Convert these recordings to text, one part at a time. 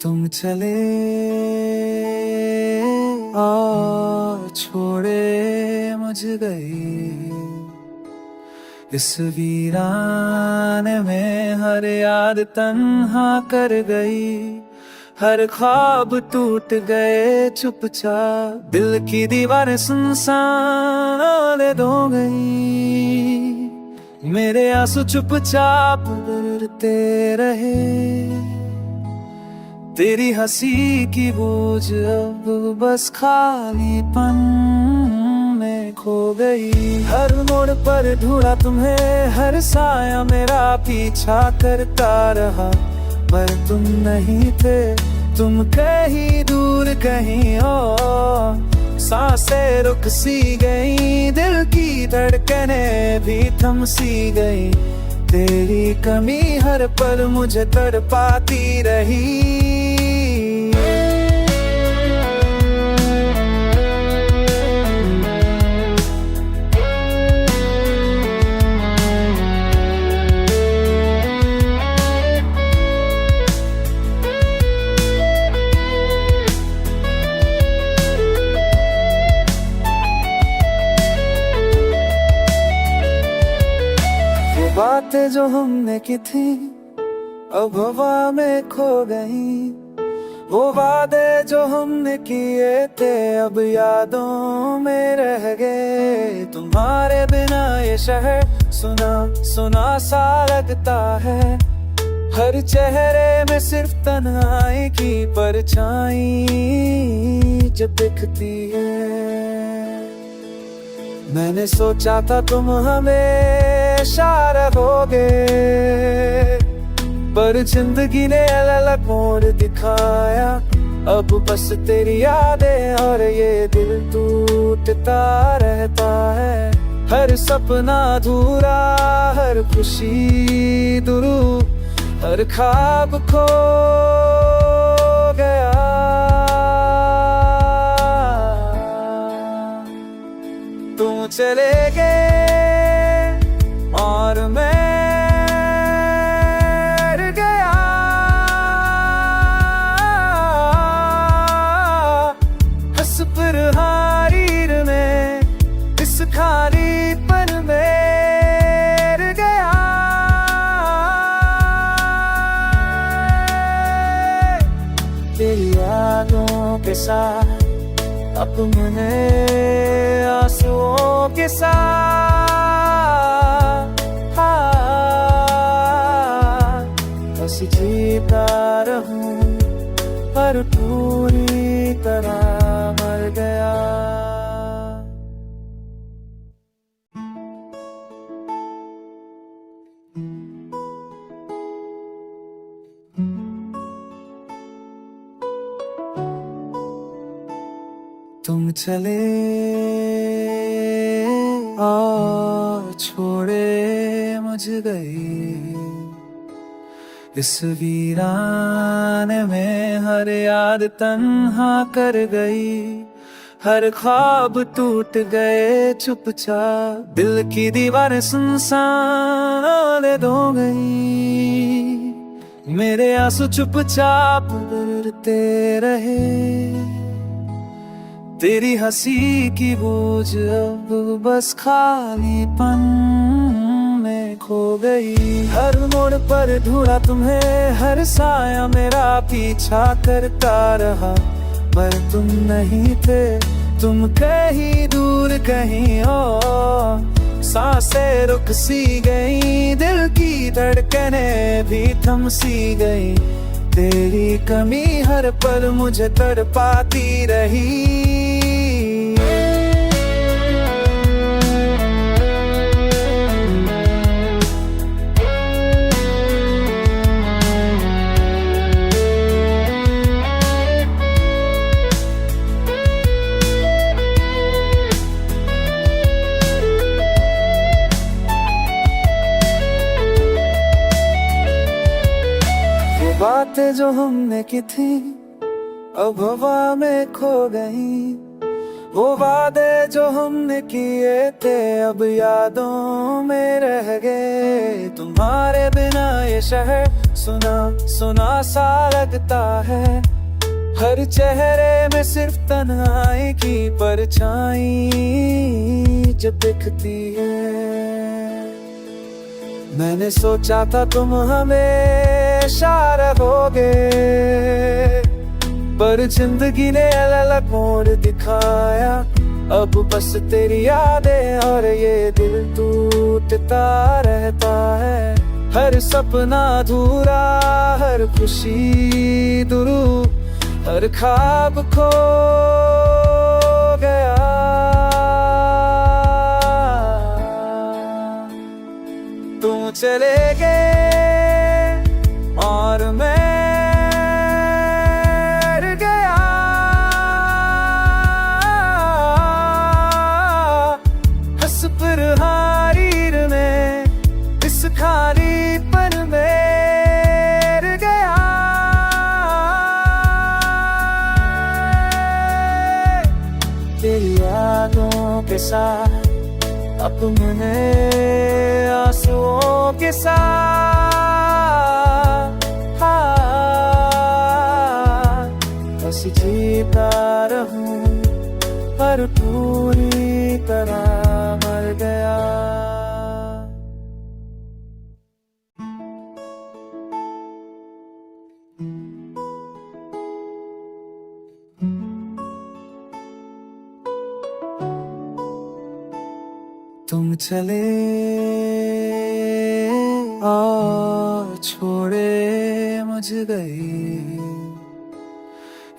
तुम चले और छोड़े मुझ गई इस वीराने में। हर याद तन्हा कर गई, हर ख्वाब टूट गए चुपचाप। दिल की दीवारें सुनसान दो गई, मेरे आंसू चुपचाप गिरते रहे। तेरी हंसी की बूझ अब बस खालीपन में खो गई। हर मोड़ पर ढूंढा तुम्हें, हर साया मेरा पीछा करता रहा, पर तुम नहीं थे। तुम कहीं दूर कहीं और, सांसें रुक सी गई, दिल की धड़कनें भी थम सी गई। तेरी कमी हर पल मुझे तड़पाती रही। बातें जो हमने की थी अब हवा में खो गई। वो वादे जो हमने किए थे अब यादों में रह गए। तुम्हारे बिना ये शहर सुना सुना सा लगता है, हर चेहरे में सिर्फ तन्हाई की परछाई जब दिखती है। मैंने सोचा था तुम हमेशा रहोगे, पर जिंदगी ने अलग मोड़ दिखाया। अब बस तेरी यादें और ये दिल टूटता रहता है। हर सपना अधूरा, हर खुशी दुरू, हर ख्वाब खो गया। तुम चले गए और मैं रह गया। हंस पर हारीर में इस खालीपन में रह गया। तेरी यादों के साथ अपने आंसुओं के साथ बस जीता रहूं, पर पूरी तरह मर गया। तुम चले और छोड़े मुझ गई इस वीराने में। हर याद तन्हा कर गई, हर ख्वाब टूट गए चुपचाप। दिल की दीवारें सुनसान दो गई, मेरे आंसू चुपचाप गिरते रहे। तेरी हंसी की बूझ अब बस खालीपन में खो गई। हर मोड़ पर ढूंढा तुम्हें, हर साया मेरा पीछा करता रहा, पर तुम नहीं थे। तुम कहीं दूर कहीं और, सांसें रुक सी गई, दिल की धड़कनें भी थम सी गई। तेरी कमी हर पल मुझे तड़पाती रही। बातें जो हमने की थी अब हवा में खो गई। वो वादे जो हमने किए थे अब यादों में रह गए। तुम्हारे बिना ये शहर सुना सुना सा लगता है। हर चेहरे में सिर्फ तन्हाई की परछाई जब दिखती है। मैंने सोचा था तुम हमेशा रहोगे, पर जिंदगी ने अलग मोड़ दिखाया। अब बस तेरी यादें और ये दिल टूटता रहता है। हर सपना अधूरा, हर खुशी दुरू, हर ख्वाब खो गया। तुम चले गए और मैं रह गया। हंस पर हारीर में इस खालीपन में रह गया। तेरी यादों के साथ अपने आंसुओं के साथ बस जीता रहूं, पर पूरी तरह मर गया। तुम चले और छोड़े मुझ गए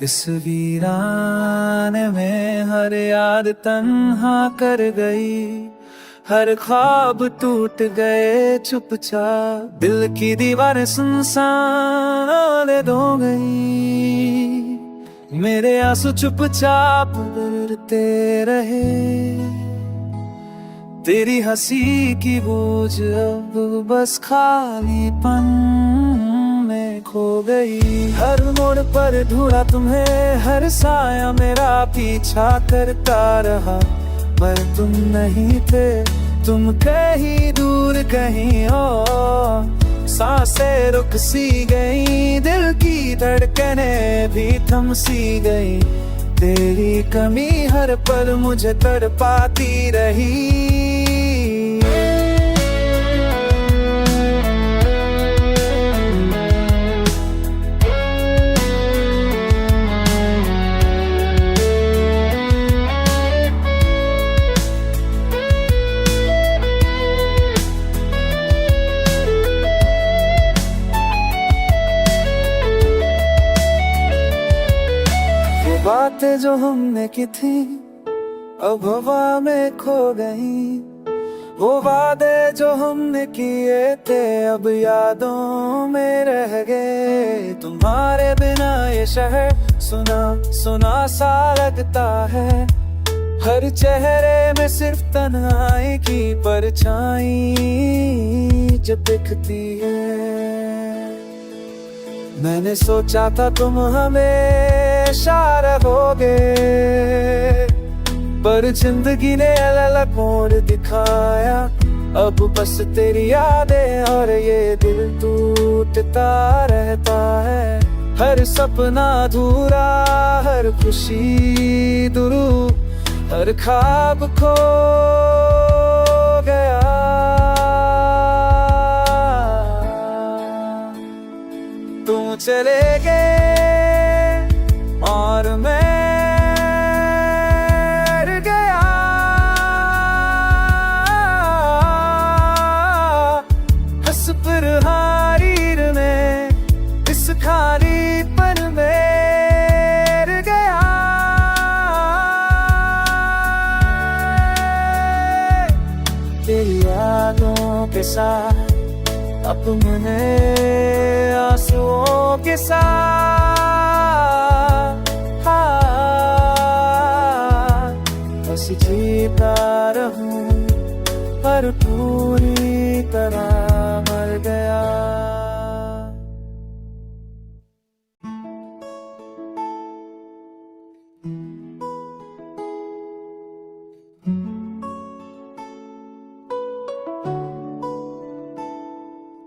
इस वीराने में। हर याद तन्हा कर गई, हर ख्वाब टूट गए चुपचाप। दिल की दीवारें सुनसान हो गई, मेरे आंसू चुपचाप गिरते रहे। तेरी हंसी की बूझ अब बस खालीपन में खो गई। हर मोड़ पर ढूंढा तुम्हें, हर साया मेरा पीछा करता रहा, पर तुम नहीं थे। तुम कहीं दूर कहीं और सांसें रुक सी गई, दिल की धड़कनें भी थम सी गई। तेरी कमी हर पल मुझे तड़पाती रही। बातें जो हमने की थी अब हवा में खो गई। वो वादे जो हमने किए थे अब यादों में रह गए। तुम्हारे बिना ये शहर सुना सुना सा लगता है। हर चेहरे में सिर्फ तन्हाई की परछाई जब दिखती है। मैंने सोचा था तुम हमेशा रहोगे, पर जिंदगी ने अलग मोड़ दिखाया। अब बस तेरी यादें और ये दिल टूटता रहता है। हर सपना अधूरा, हर खुशी दुरू, हर ख्वाब खो गया। तुम चले गए और मैं रह गया। हंस पर हारीर में इस खालीपन में रह गया। तेरी यादों के साथ अपने आंसुओं के साथ बस जीता रहूं, पर पूरी तरह मर गया।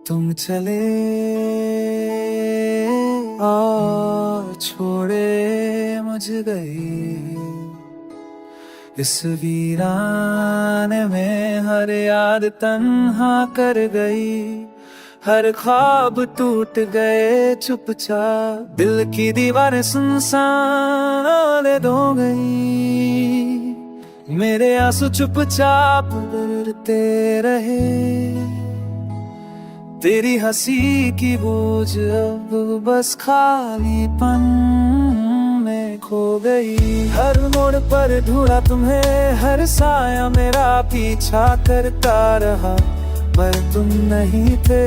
तुम चले और छोड़े मुझ गई। इस वीराने में हर याद तन्हा कर गई, हर ख्वाब टूट गए चुपचाप, दिल की दीवारें सुनसान हो गई। मेरे आंसू चुपचाप गिरते रहे, तेरी हंसी की बूझ अब बस खालीपन में खो गई। हर मोड़ पर ढूंढा तुम्हें, हर साया मेरा पीछा करता रहा, पर तुम नहीं थे,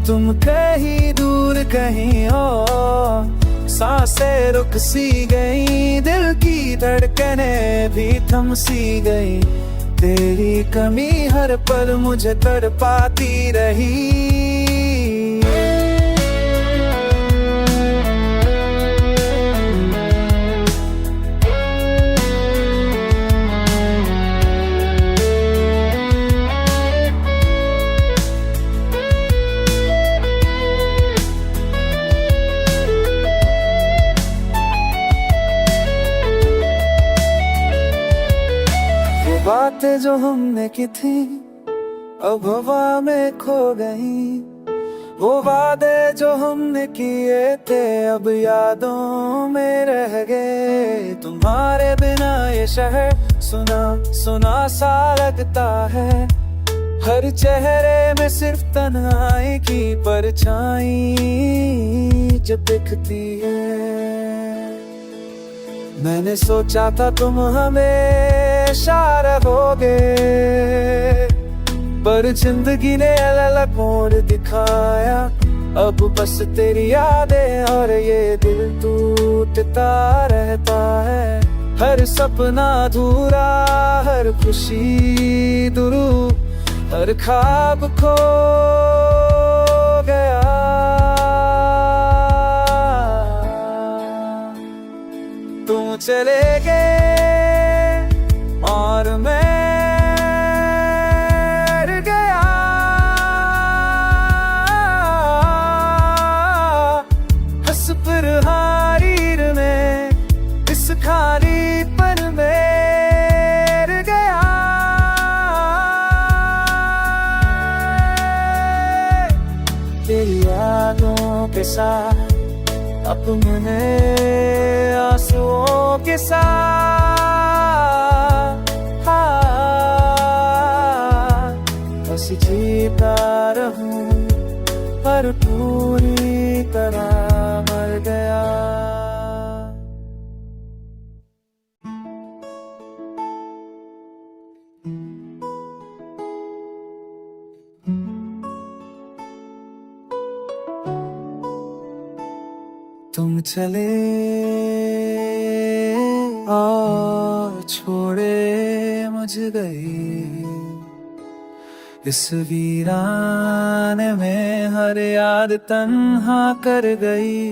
तुम कहीं दूर कहीं और। सांसें रुक सी गई, दिल की धड़कने भी थम सी गई, तेरी कमी हर पल मुझे तड़पाती रही। बातें जो हमने की थी अब हवा में खो गई, वो वादे जो हमने किए थे अब यादों में रह गए। तुम्हारे बिना ये शहर सुना सुना सा लगता है, हर चेहरे में सिर्फ तन्हाई की परछाई जब दिखती है। मैंने सोचा था तुम हमेशा रहोगे, पर जिंदगी ने अलग मोड़ दिखाया। अब बस तेरी यादें और ये दिल टूटता रहता है, हर सपना अधूरा, हर खुशी दुरू, हर ख्वाब खो गया। तुम चले गए और मैं रह गया, हंस पर हारीर में इस खालीपन में रह गया। तेरी यादों के साथ अपने आंसुओं के साथ बस जीता रहूं, पर पूरी तरह मर गया। तुम चले और छोड़े मुझ गई, इस वीराने में हर याद तन्हा कर गई,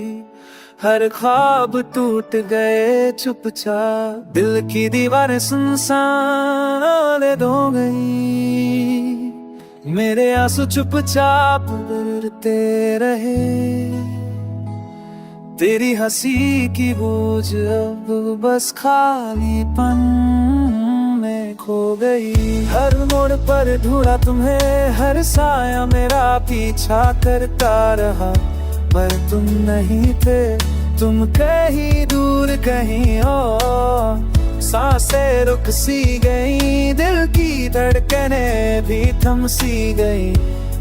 हर ख्वाब टूट गए चुपचाप, दिल की दीवारें सुनसान हो गई। मेरे आंसू चुपचाप गिरते रहे, तेरी हंसी की बूझ अब बस खालीपन में खो गई। हर मोड़ पर ढूंढा तुम्हें, हर साया मेरा पीछा करता रहा, पर तुम नहीं थे, तुम कहीं दूर कहीं और। सांसें रुक सी गई, दिल की धड़कने भी थम सी गई,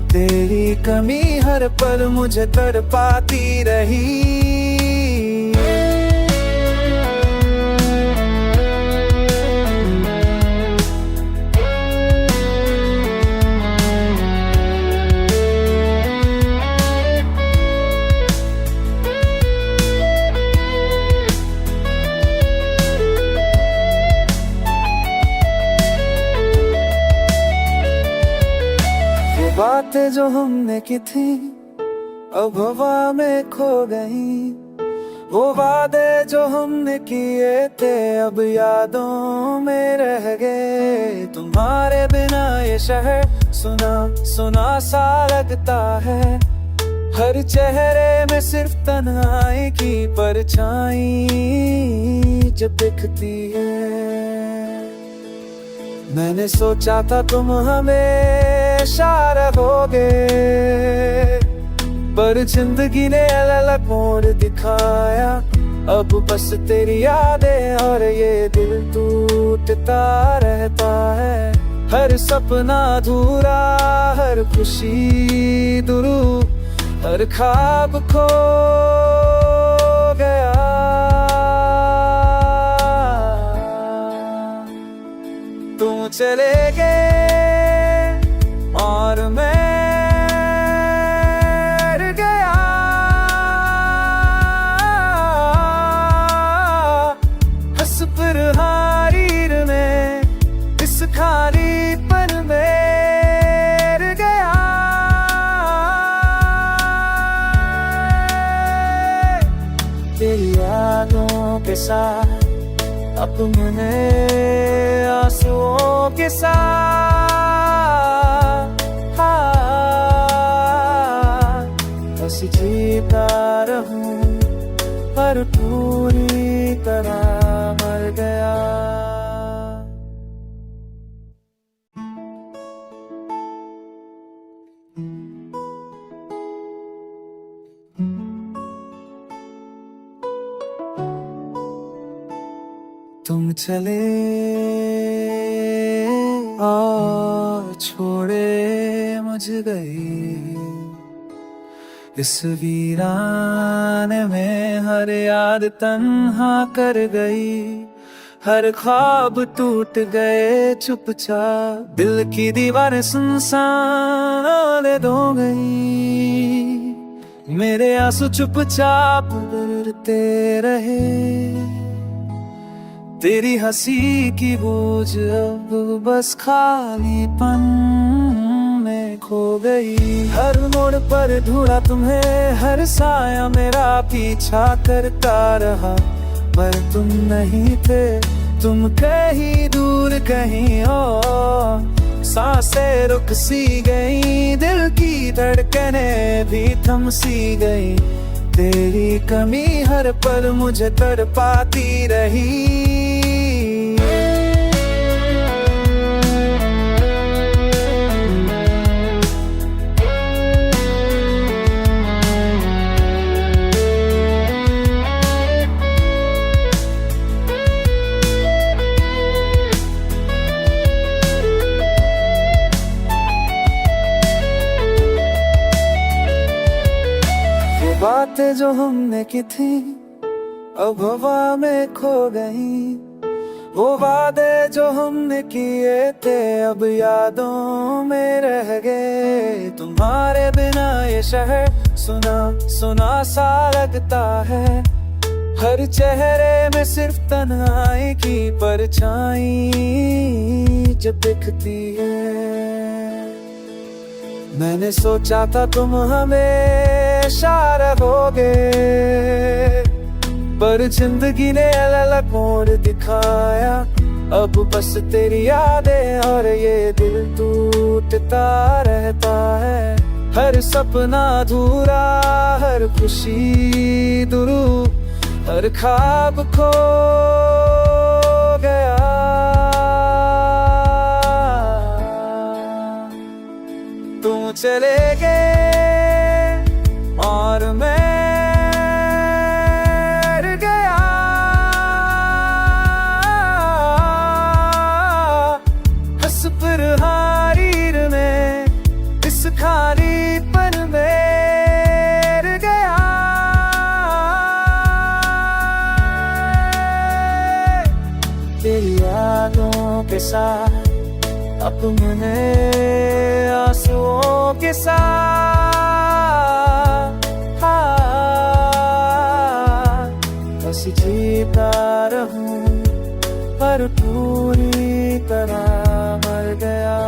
तेरी कमी हर पल मुझे तड़पाती रही। बातें जो हमने की थी अब हवा में खो गई, वो वादे जो हमने किए थे अब यादों में रह गए। तुम्हारे बिना ये शहर सुना सुना सा लगता है, हर चेहरे में सिर्फ तन्हाई की परछाई जब दिखती है। मैंने सोचा था तुम हमेशा रहोगे, पर जिंदगी ने अलग मोड़ दिखाया। अब बस तेरी यादें और ये दिल टूटता रहता है। हर सपना अधूरा, हर खुशी दुरू, हर ख्वाब खो गया। तुम चले गए और मैं रह गया। हंस पर हारीर में इस खालीपन में रह गया। तेरी यादों के साथ अपने आंसुओं के साथ बस जीता रहूं, पर पूरी तरह मर गया। तुम चले और छोड़े मुझ गए इस वीराने में। हर याद तन्हा कर गई, हर ख्वाब टूट गए चुपचाप। दिल की दीवारें सुनसान हो गई, मेरे आंसू चुपचाप गिरते रहे। तेरी हंसी की बूझ अब बस खालीपन में खो गई। हर मोड़ पर ढूंढा तुम्हें, हर साया मेरा पीछा करता रहा, पर तुम नहीं थे। तुम कहीं दूर कहीं और सांसें रुक सी गई, दिल की धड़कनें भी थम सी गई। तेरी कमी हर पल मुझे तड़पाती रही। बातें जो हमने की थी अब हवा में खो गई। वो वादे जो हमने किए थे अब यादों में रह गए। तुम्हारे बिना ये शहर सुना सुना सा लगता है। हर चेहरे में सिर्फ तन्हाई की परछाई जब दिखती है। मैंने सोचा था तुम हमेशा रहोगे, पर जिंदगी ने अलग मोड़ दिखाया। अब बस तेरी यादें और ये दिल टूटता रहता है। हर सपना अधूरा, हर खुशी दुरू, हर ख्वाब खो गया। तुम चले गए और मैं रह गया। हंस पर हारीर में इस खालीपन में रह गया। तेरी यादों के साथ अपने आंसुओं के साथ बस जीता रहूं, पर पूरी तरह मर गया।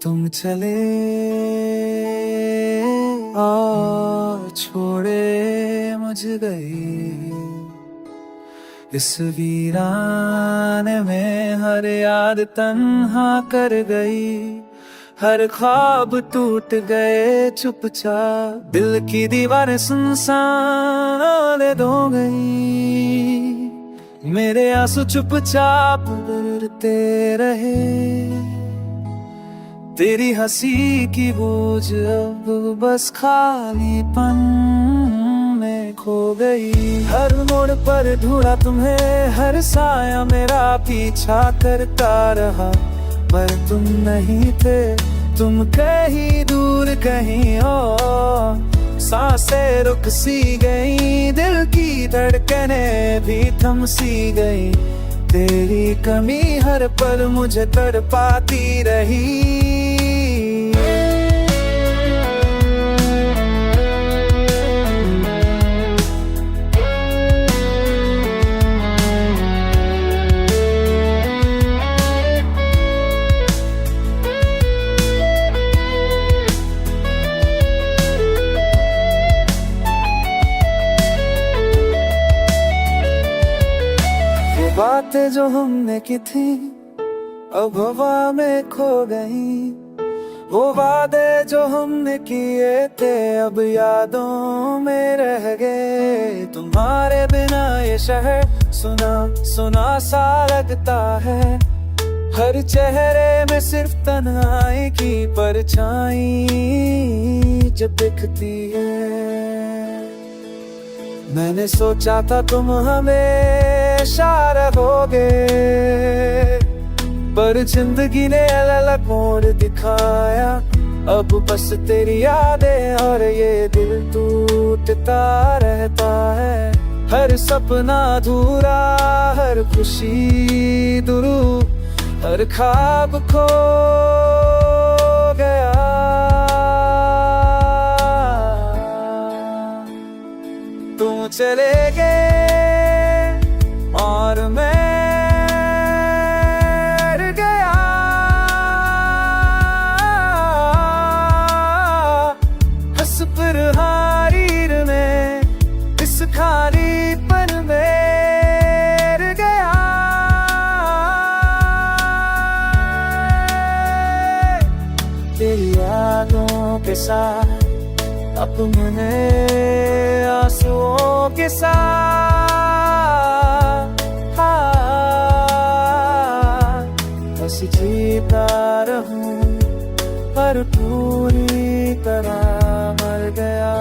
तुम चले और छोड़े मुझ गई। इस वीराने में हर याद तन्हा कर गई, हर ख्वाब टूट गए चुपचाप, दिल की दीवारें सुनसान हो गई। मेरे आंसू चुपचाप गिरते रहे, तेरी हंसी की बूझ अब बस खालीपन में खो गई। हर मोड़ पर ढूंढा तुम्हें, हर साया मेरा पीछा करता रहा, पर तुम नहीं थे, तुम कहीं दूर कहीं और। सांसें रुक सी गई, दिल की धड़कनें भी थम सी गई, तेरी कमी हर पल मुझे तड़पाती रही। बातें जो हमने की थी अब हवा में खो गई, वो वादे जो हमने किए थे अब यादों में रह गए। तुम्हारे बिना ये शहर सुना सुना सा लगता है, हर चेहरे में सिर्फ तन्हाई की परछाई जब दिखती है। मैंने सोचा था तुम हमेशा रहोगे, पर जिंदगी ने अलग मोड़ दिखाया। अब बस तेरी यादें और ये दिल टूटता रहता है, हर सपना अधूरा, हर खुशी दुरू, हर ख्वाब खो गया। तुम चले गए और मैं रह गया, हंस पर हारीर में इस खालीपन में रह गया। तेरी यादों के साथ अपने आंसुओं के साथ बस जीता रहूं, पर पूरी तरह मर गया।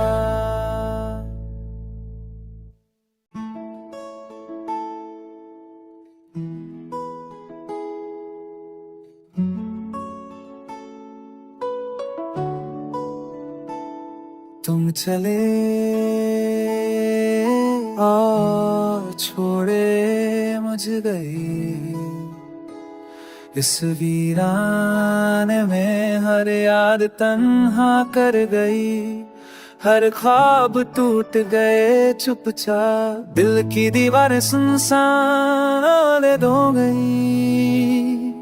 तुम चले और छोड़े मुझ गई, इस वीराने में हर याद तन्हा कर गई, हर ख्वाब टूट गए चुपचाप, दिल की दीवारें सुनसान हो गई।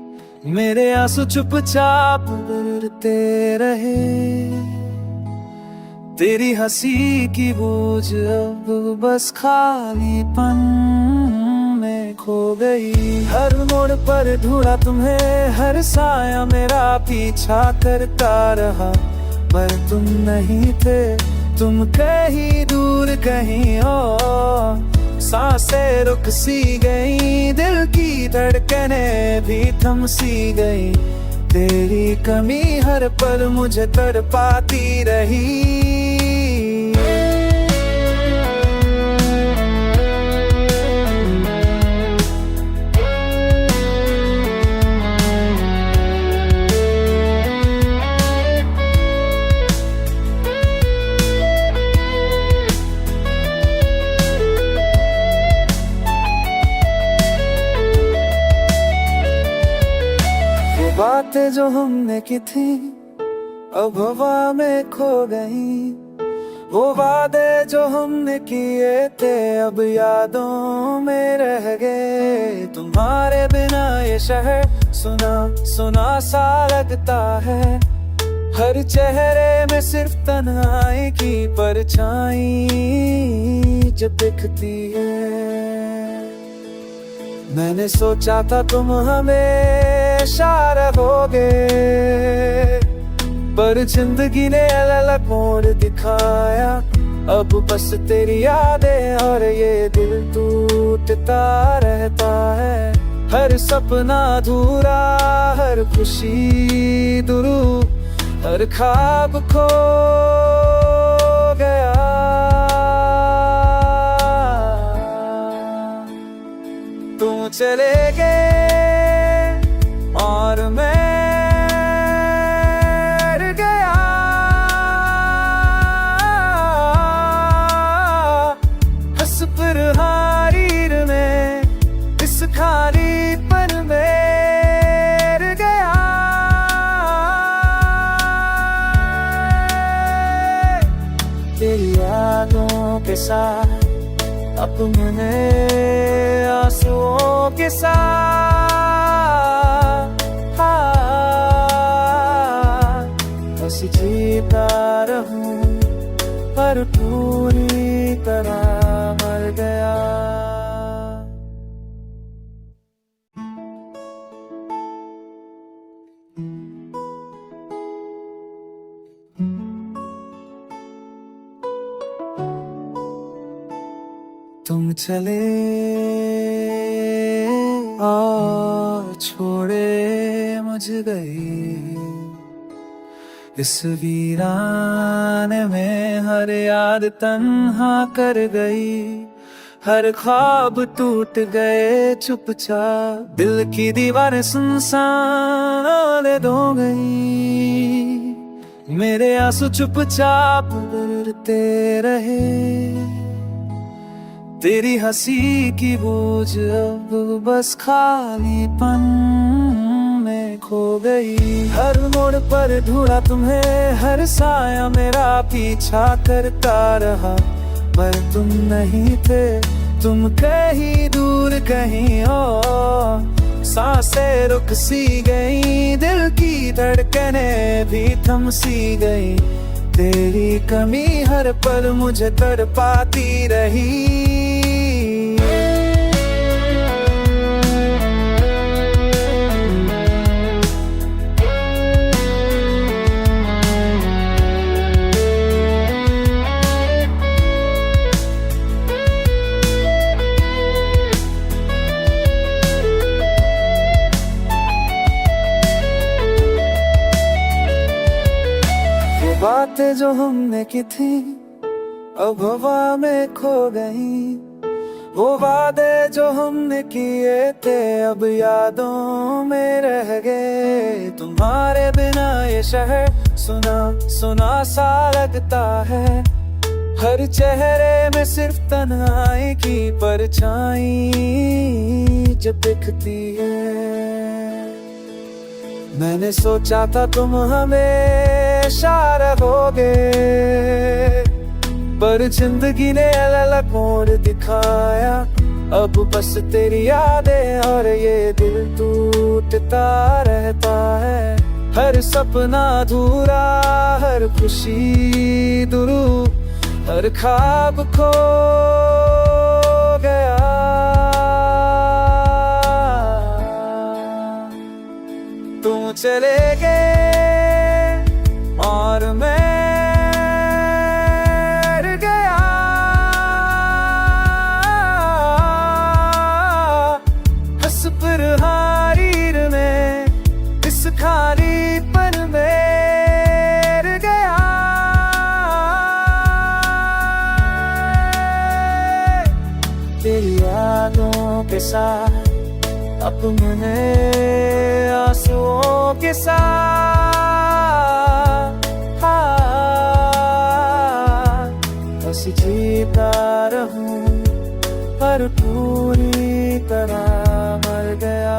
मेरे आंसू चुपचाप गिरते रहे, तेरी हंसी की बूझ अब बस खालीपन में खो गई। हर मोड़ पर ढूंढा तुम्हें, हर साया मेरा पीछा करता रहा, पर तुम नहीं थे, तुम कहीं दूर कहीं और। सांसें रुक सी गई, दिल की धड़कनें भी थम सी गई, तेरी कमी हर पल मुझे तड़पाती रही। बातें जो हमने की थी अब हवा में खो गई, वो वादे जो हमने किए थे अब यादों में रह गए। तुम्हारे बिना ये शहर सुना सुना सा लगता है, हर चेहरे में सिर्फ तन्हाई की परछाई जो दिखती है। मैंने सोचा था तुम हमेशा रहोगे, पर जिंदगी ने अलग मोड़ दिखाया। अब बस तेरी यादें और ये दिल टूटता रहता है। हर सपना अधूरा, हर खुशी दुरू, हर ख्वाब खो गया। तुम चले गए और मैं रह गया। हंस पर हारीर में इस खालीपन में रह गया। तेरी यादों के साथ अपने आंसुओं के साथ बस जीता रहूं, पर पूरी तरह मर गया। तुम चले और छोड़े मुझ गए इस वीराने में। हर याद तन्हा कर गई, हर ख्वाब टूट गए चुपचाप। दिल की दीवारें सुनसान हो गई, मेरे आंसू चुपचाप गिरते रहे। तेरी हंसी की बूझ अब बस खालीपन में खो गई। हर मोड़ पर ढूंढा तुम्हें, हर साया मेरा पीछा करता रहा, पर तुम नहीं थे। तुम कहीं दूर कहीं और सांसें रुक सी गई, दिल की धड़कनें भी थम सी गई। तेरी कमी हर पल मुझे तड़पाती रही। बातें जो हमने की थी अब हवा में खो गई। वो वादे जो हमने किए थे अब यादों में रह गए। तुम्हारे बिना ये शहर सुना सुना सा लगता है। हर चेहरे में सिर्फ तन्हाई की परछाई जो दिखती है। मैंने सोचा था तुम हमेशा रहोगे, पर जिंदगी ने अलग मोड़ दिखाया। अब बस तेरी यादें और ये दिल टूटता रहता है। हर सपना अधूरा, हर खुशी दुरू, हर ख्वाब खो गया। तुम चले गए और मैं रह गया। हंस पर हारीर में इस खालीपन में रह गया। तेरी यादों के साथ अपने आंसुओं के साथ बस जीता रहूं, पर पूरी तरह मर गया।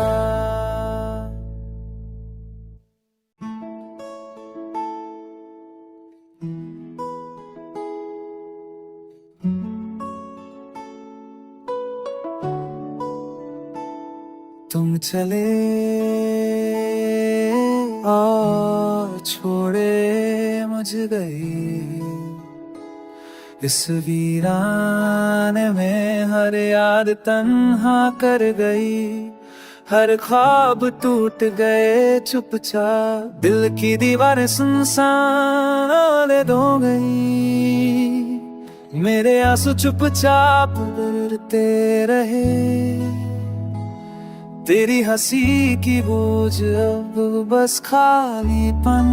तुम चले और छोड़े पहुंच गई। इस वीराने में हर याद तन्हा कर गई, हर ख्वाब टूट गए चुपचाप, दिल की दीवारें सुनसान ओले हो गई। मेरे आंसू चुपचाप गिरते रहे, तेरी हंसी की बोझ अब बस खालीपन